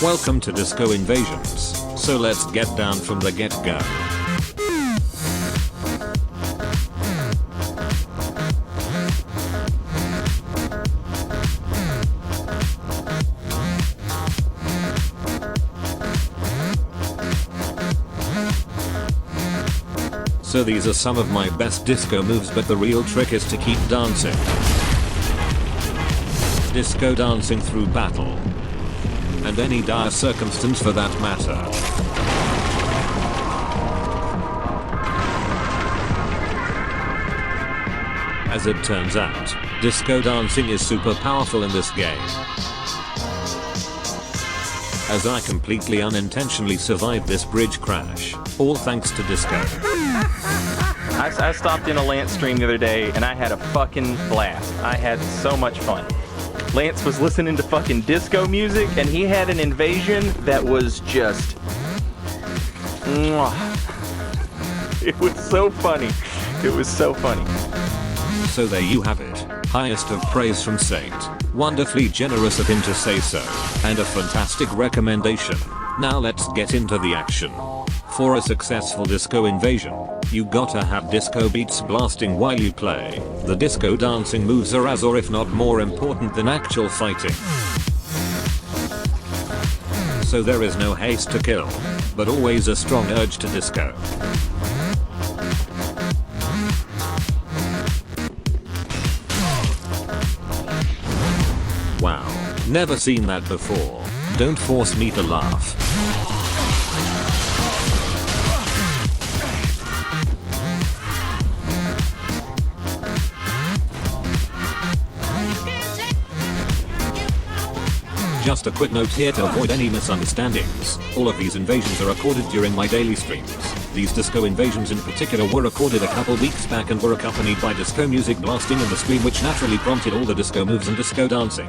Welcome to Disco Invasions, so let's get down from the get-go. So these are some of my best disco moves, but the real trick is to keep dancing. Disco dancing through battle. And any dire circumstance for that matter. As it turns out, disco dancing is super powerful in this game. As I completely unintentionally survived this bridge crash, all thanks to disco. I stopped in a Lance stream the other day and I had a fucking blast. I had so much fun. Lance was listening to fucking disco music and he had an invasion that was just... It was so funny. It was so funny. So there you have it. Highest of praise from Saint. Wonderfully generous of him to say so. And a fantastic recommendation. Now let's get into the action. For a successful disco invasion, you gotta have disco beats blasting while you play. The disco dancing moves are as or if not more important than actual fighting. So there is no haste to kill, but always a strong urge to disco. Wow, never seen that before. Don't force me to laugh. Just a quick note here to avoid any misunderstandings. All of these invasions are recorded during my daily streams. These disco invasions in particular were recorded a couple weeks back and were accompanied by disco music blasting in the stream, which naturally prompted all the disco moves and disco dancing.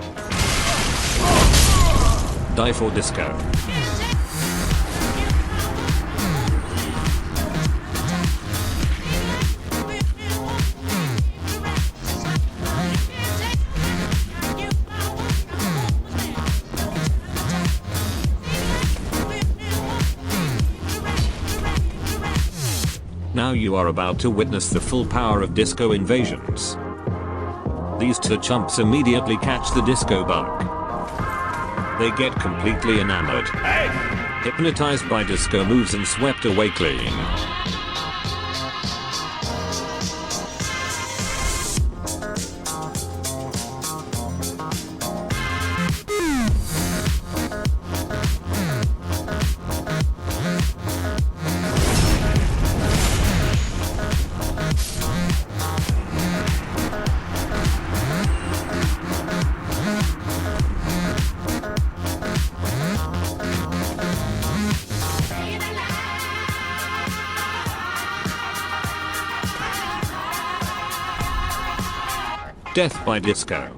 Die for disco. Now you are about to witness the full power of disco invasions. These two chumps immediately catch the disco bug. They get completely enamored, hypnotized by disco moves and swept away clean. Death by disco.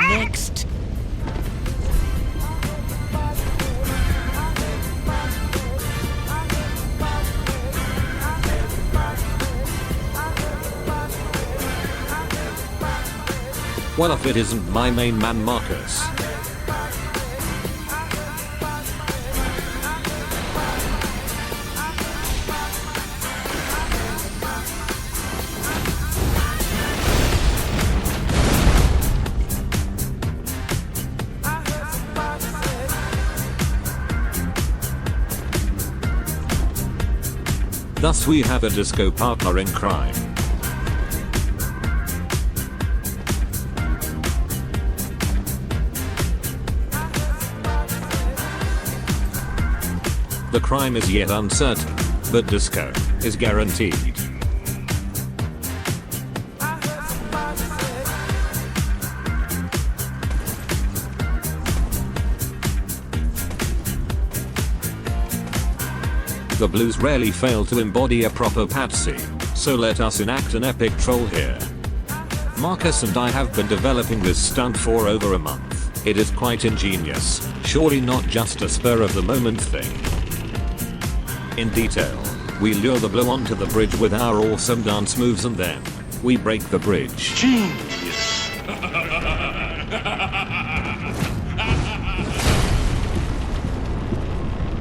Next. Well, if it isn't my main man Marcus. Thus we have a disco partner in crime. The crime is yet uncertain, but disco is guaranteed. The blues rarely fail to embody a proper patsy, so let us enact an epic troll here. Marcus and I have been developing this stunt for over a month. It is quite ingenious, surely not just a spur of the moment thing. In detail, we lure the blue onto the bridge with our awesome dance moves and then we break the bridge. Genius.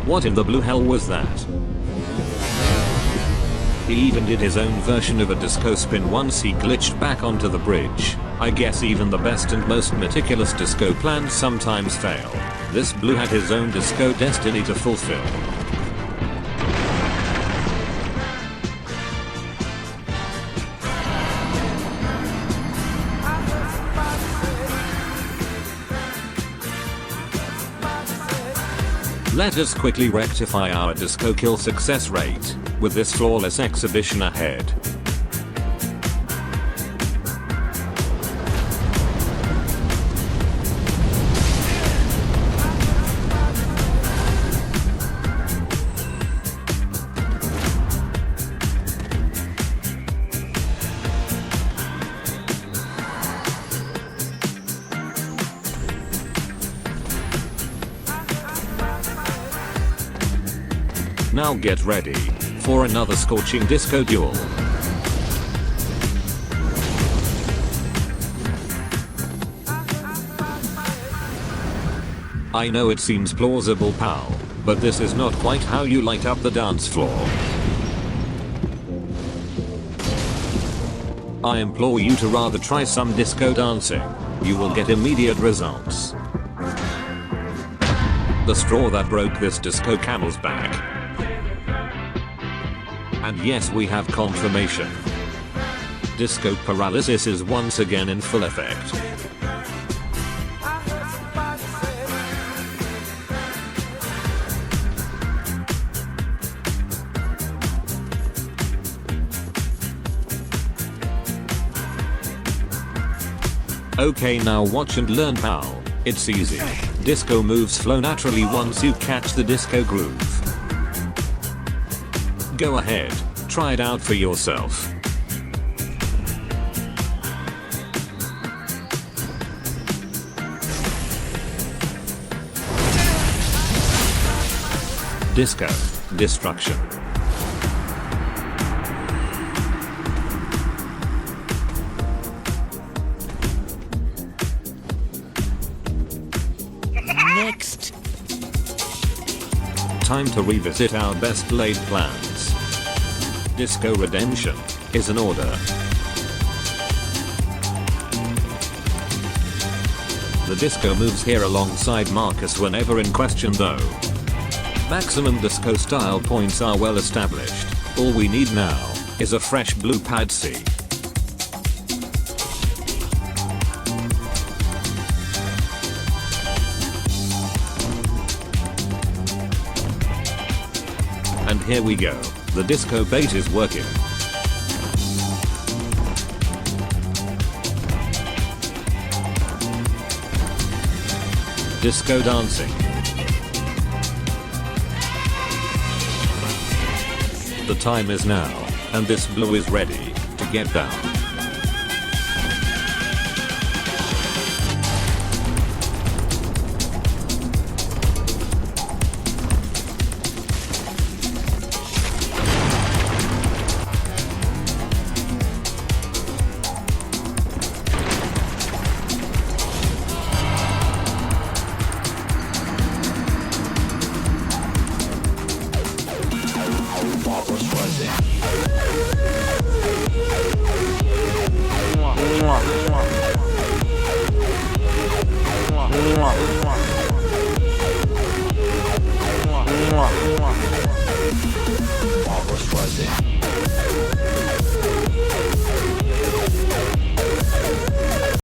What in the blue hell was that? He even did his own version of a disco spin once he glitched back onto the bridge. I guess even the best and most meticulous disco plans sometimes fail. This blue had his own disco destiny to fulfill. Let us quickly rectify our disco kill success rate with this flawless exhibition ahead. Now get ready for another scorching disco duel. I know it seems plausible, pal, but this is not quite how you light up the dance floor. I implore you to rather try some disco dancing. You will get immediate results. The straw that broke this disco camel's back. And yes, we have confirmation. Disco paralysis is once again in full effect. Okay, now watch and learn, pal. It's easy. Disco moves flow naturally once you catch the disco groove. Go ahead, try it out for yourself. Disco destruction. Next. Time to revisit our best laid plans. Disco redemption is in order. The disco moves here alongside Marcus whenever in question though. Maximum disco style points are well established. All we need now is a fresh blue pad C. And here we go. The disco bait is working. Disco dancing. The time is now, and this blue is ready to get down.